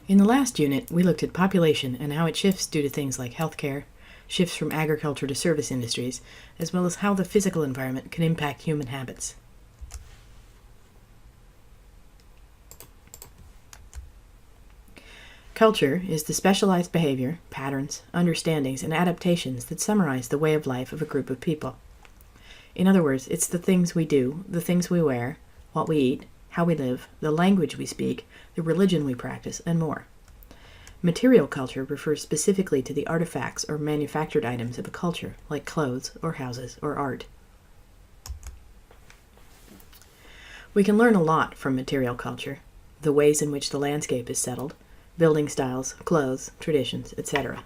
In the last unit, we looked at population and how it shifts due to things like healthcare, shifts from agriculture to service industries, as well as how the physical environment can impact human habits. Culture is the specialized behavior, patterns, understandings, and adaptations that summarize the way of life of a group of people. In other words, it's the things we do, the things we wear, what we eat, how we live, the language we speak, the religion we practice, and more. Material culture refers specifically to the artifacts or manufactured items of a culture, like clothes or houses or art. We can learn a lot from material culture, the ways in which the landscape is settled, building styles, clothes, traditions, etc.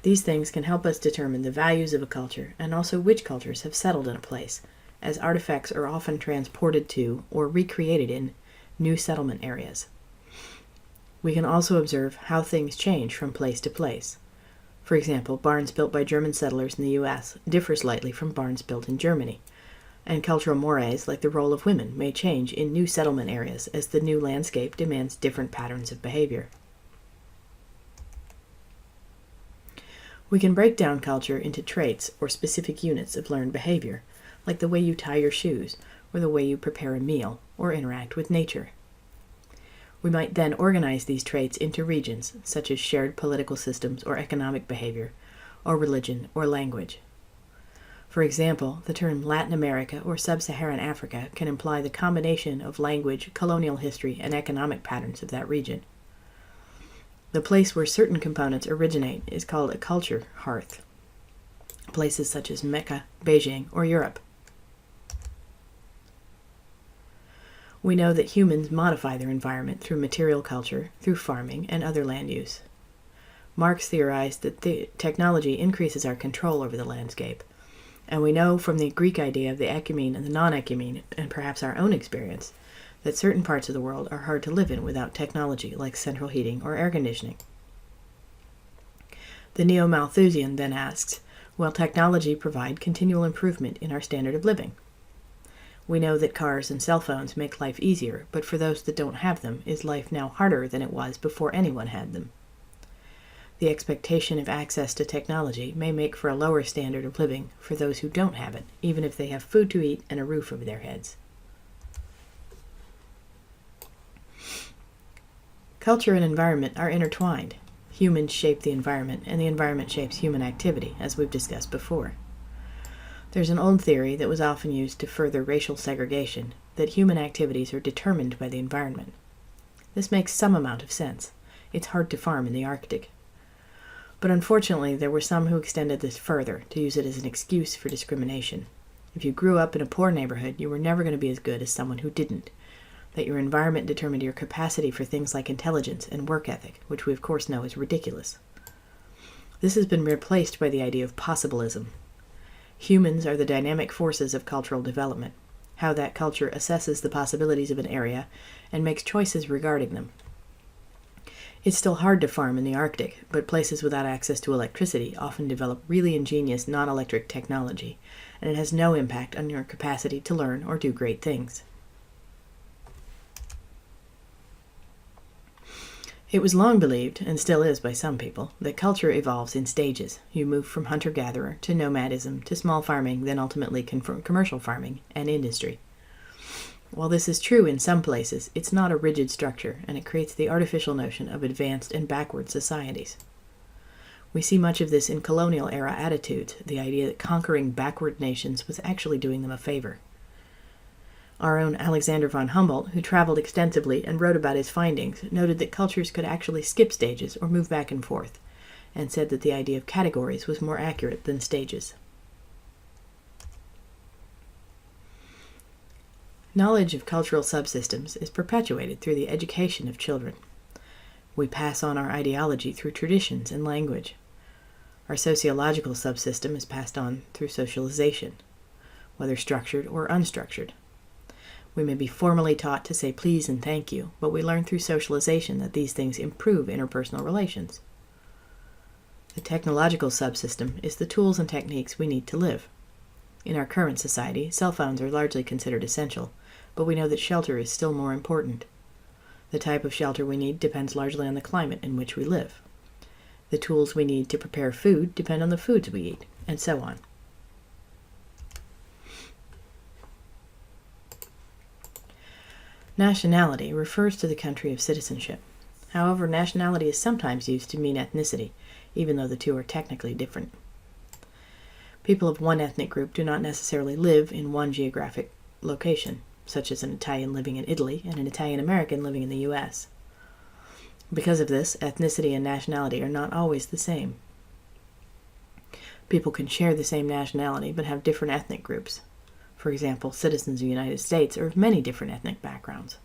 These things can help us determine the values of a culture and also which cultures have settled in a place, as artifacts are often transported to or recreated in new settlement areas. We can also observe how things change from place to place. For example, barns built by German settlers in the U.S. differ slightly from barns built in Germany, and cultural mores, like the role of women, may change in new settlement areas as the new landscape demands different patterns of behavior. We can break down culture into traits or specific units of learned behavior, like the way you tie your shoes, or the way you prepare a meal, or interact with nature. We might then organize these traits into regions, such as shared political systems or economic behavior, or religion or language. For example, the term Latin America or Sub-Saharan Africa can imply the combination of language, colonial history, and economic patterns of that region. The place where certain components originate is called a culture hearth. Places such as Mecca, Beijing, or Europe. We know that humans modify their environment through material culture, through farming, and other land use. Marx theorized that technology increases our control over the landscape, and we know from the Greek idea of the ecumene and the non-ecumene, and perhaps our own experience, that certain parts of the world are hard to live in without technology like central heating or air conditioning. The Neo-Malthusian then asks, will technology provide continual improvement in our standard of living? We know that cars and cell phones make life easier, but for those that don't have them, is life now harder than it was before anyone had them? The expectation of access to technology may make for a lower standard of living for those who don't have it, even if they have food to eat and a roof over their heads. Culture and environment are intertwined. Humans shape the environment, and the environment shapes human activity, as we've discussed before. There's an old theory that was often used to further racial segregation, that human activities are determined by the environment. This makes some amount of sense. It's hard to farm in the Arctic. But unfortunately, there were some who extended this further to use it as an excuse for discrimination. If you grew up in a poor neighborhood, you were never going to be as good as someone who didn't. That your environment determined your capacity for things like intelligence and work ethic, which we of course know is ridiculous. This has been replaced by the idea of possibilism. Humans are the dynamic forces of cultural development, how that culture assesses the possibilities of an area and makes choices regarding them. It's still hard to farm in the Arctic, but places without access to electricity often develop really ingenious non-electric technology, and it has no impact on your capacity to learn or do great things. It was long believed, and still is by some people, that culture evolves in stages. You move from hunter-gatherer to nomadism to small farming, then ultimately commercial farming and industry. While this is true in some places, it's not a rigid structure, and it creates the artificial notion of advanced and backward societies. We see much of this in colonial-era attitudes, the idea that conquering backward nations was actually doing them a favor. Our own Alexander von Humboldt, who traveled extensively and wrote about his findings, noted that cultures could actually skip stages or move back and forth, and said that the idea of categories was more accurate than stages. Knowledge of cultural subsystems is perpetuated through the education of children. We pass on our ideology through traditions and language. Our sociological subsystem is passed on through socialization, whether structured or unstructured. We may be formally taught to say please and thank you, but we learn through socialization that these things improve interpersonal relations. The technological subsystem is the tools and techniques we need to live. In our current society, cell phones are largely considered essential, but we know that shelter is still more important. The type of shelter we need depends largely on the climate in which we live. The tools we need to prepare food depend on the foods we eat, and so on. Nationality refers to the country of citizenship. However, nationality is sometimes used to mean ethnicity, even though the two are technically different. People of one ethnic group do not necessarily live in one geographic location, such as an Italian living in Italy and an Italian American living in the U.S. Because of this, ethnicity and nationality are not always the same. People can share the same nationality but have different ethnic groups. For example, citizens of the United States are of many different ethnic backgrounds.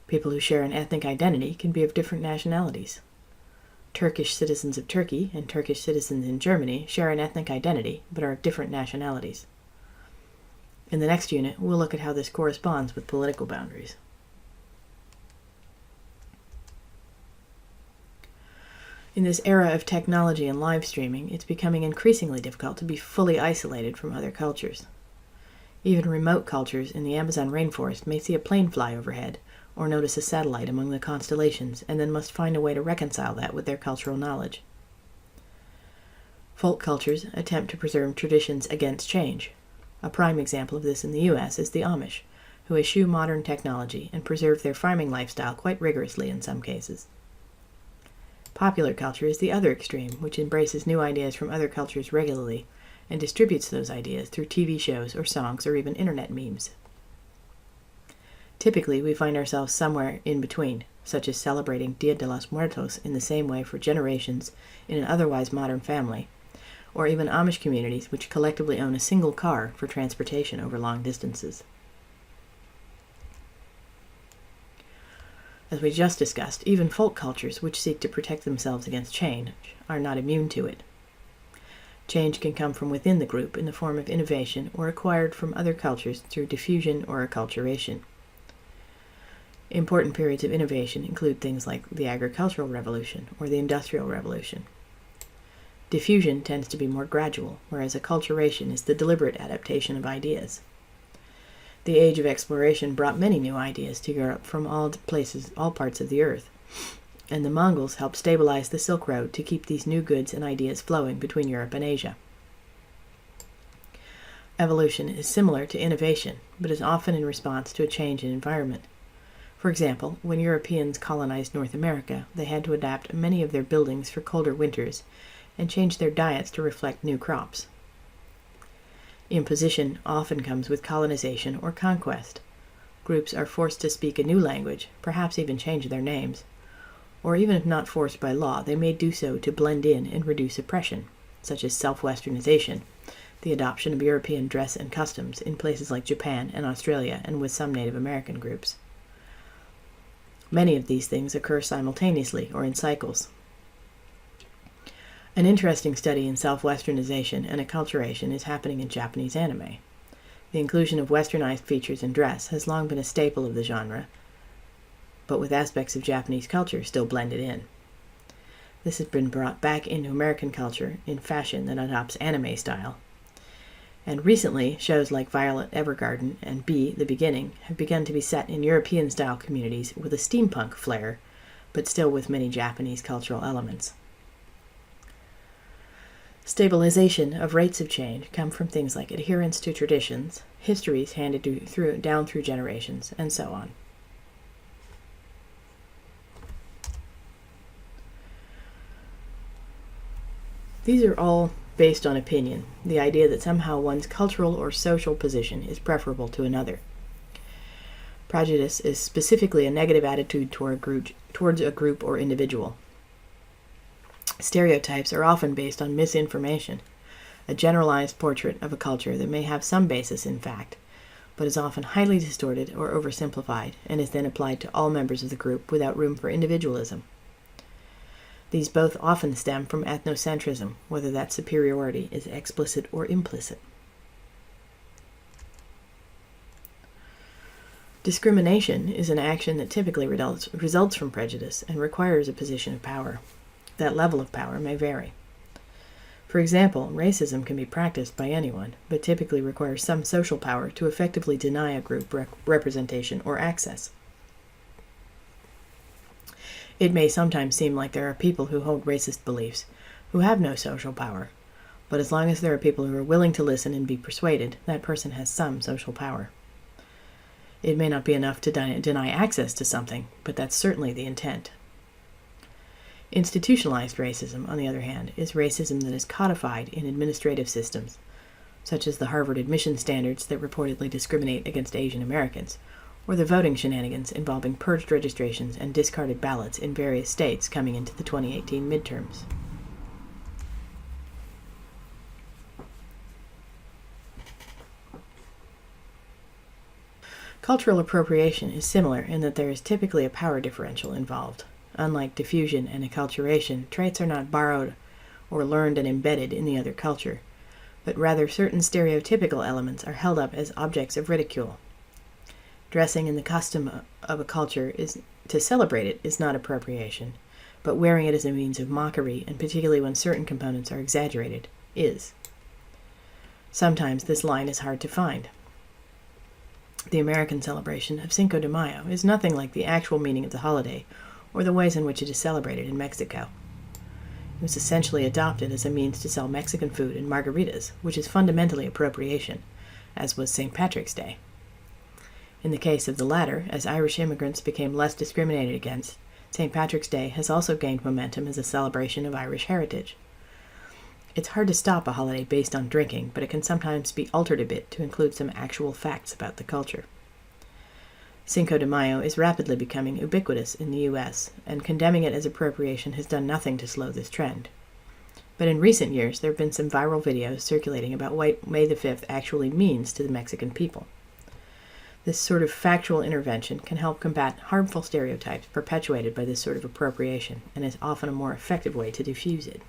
People who share an ethnic identity can be of different nationalities. Turkish citizens of Turkey and Turkish citizens in Germany share an ethnic identity but are of different nationalities. In the next unit, we'll look at how this corresponds with political boundaries. In this era of technology and live streaming, it's becoming increasingly difficult to be fully isolated from other cultures. Even remote cultures in the Amazon rainforest may see a plane fly overhead or notice a satellite among the constellations and then must find a way to reconcile that with their cultural knowledge. Folk cultures attempt to preserve traditions against change. A prime example of this in the U.S. is the Amish, who eschew modern technology and preserve their farming lifestyle quite rigorously in some cases. Popular culture is the other extreme, which embraces new ideas from other cultures regularly and distributes those ideas through TV shows or songs or even internet memes. Typically, we find ourselves somewhere in between, such as celebrating Dia de los Muertos in the same way for generations in an otherwise modern family, or even Amish communities which collectively own a single car for transportation over long distances. As we just discussed, even folk cultures which seek to protect themselves against change are not immune to it. Change can come from within the group in the form of innovation or acquired from other cultures through diffusion or acculturation. Important periods of innovation include things like the agricultural revolution or the industrial revolution. Diffusion tends to be more gradual, whereas acculturation is the deliberate adaptation of ideas. The age of exploration brought many new ideas to Europe from all parts of the earth, and the Mongols helped stabilize the Silk Road to keep these new goods and ideas flowing between Europe and Asia. Evolution is similar to innovation, but is often in response to a change in environment. For example, when Europeans colonized North America, they had to adapt many of their buildings for colder winters and change their diets to reflect new crops. Imposition often comes with colonization or conquest. Groups are forced to speak a new language, perhaps even change their names. Or even if not forced by law, they may do so to blend in and reduce oppression, such as self-westernization, the adoption of European dress and customs in places like Japan and Australia and with some Native American groups. Many of these things occur simultaneously or in cycles. An interesting study in self-westernization and acculturation is happening in Japanese anime. The inclusion of westernized features in dress has long been a staple of the genre, but with aspects of Japanese culture still blended in. This has been brought back into American culture in fashion that adopts anime style. And recently, shows like Violet Evergarden and Be the Beginning have begun to be set in European-style communities with a steampunk flair, but still with many Japanese cultural elements. Stabilization of rates of change come from things like adherence to traditions, histories handed down through generations, and so on. These are all based on opinion, the idea that somehow one's cultural or social position is preferable to another. Prejudice is specifically a negative attitude towards a group or individual. Stereotypes are often based on misinformation, a generalized portrait of a culture that may have some basis in fact, but is often highly distorted or oversimplified and is then applied to all members of the group without room for individualism. These both often stem from ethnocentrism, whether that superiority is explicit or implicit. Discrimination is an action that typically results from prejudice and requires a position of power. That level of power may vary. For example, racism can be practiced by anyone, but typically requires some social power to effectively deny a group representation or access. It may sometimes seem like there are people who hold racist beliefs who have no social power, but as long as there are people who are willing to listen and be persuaded, that person has some social power. It may not be enough to deny access to something, but that's certainly the intent. Institutionalized racism, on the other hand, is racism that is codified in administrative systems, such as the Harvard admission standards that reportedly discriminate against Asian Americans, or the voting shenanigans involving purged registrations and discarded ballots in various states coming into the 2018 midterms. Cultural appropriation is similar in that there is typically a power differential involved. Unlike diffusion and acculturation, traits are not borrowed or learned and embedded in the other culture, but rather certain stereotypical elements are held up as objects of ridicule. Dressing in the custom of a culture to celebrate it is not appropriation, but wearing it as a means of mockery, and particularly when certain components are exaggerated, is. Sometimes this line is hard to find. The American celebration of Cinco de Mayo is nothing like the actual meaning of the holiday or the ways in which it is celebrated in Mexico. It was essentially adopted as a means to sell Mexican food and margaritas, which is fundamentally appropriation, as was St. Patrick's Day. In the case of the latter, as Irish immigrants became less discriminated against, St. Patrick's Day has also gained momentum as a celebration of Irish heritage. It's hard to stop a holiday based on drinking, but it can sometimes be altered a bit to include some actual facts about the culture. Cinco de Mayo is rapidly becoming ubiquitous in the U.S., and condemning it as appropriation has done nothing to slow this trend. But in recent years, there have been some viral videos circulating about what May the 5th actually means to the Mexican people. This sort of factual intervention can help combat harmful stereotypes perpetuated by this sort of appropriation, and is often a more effective way to diffuse it.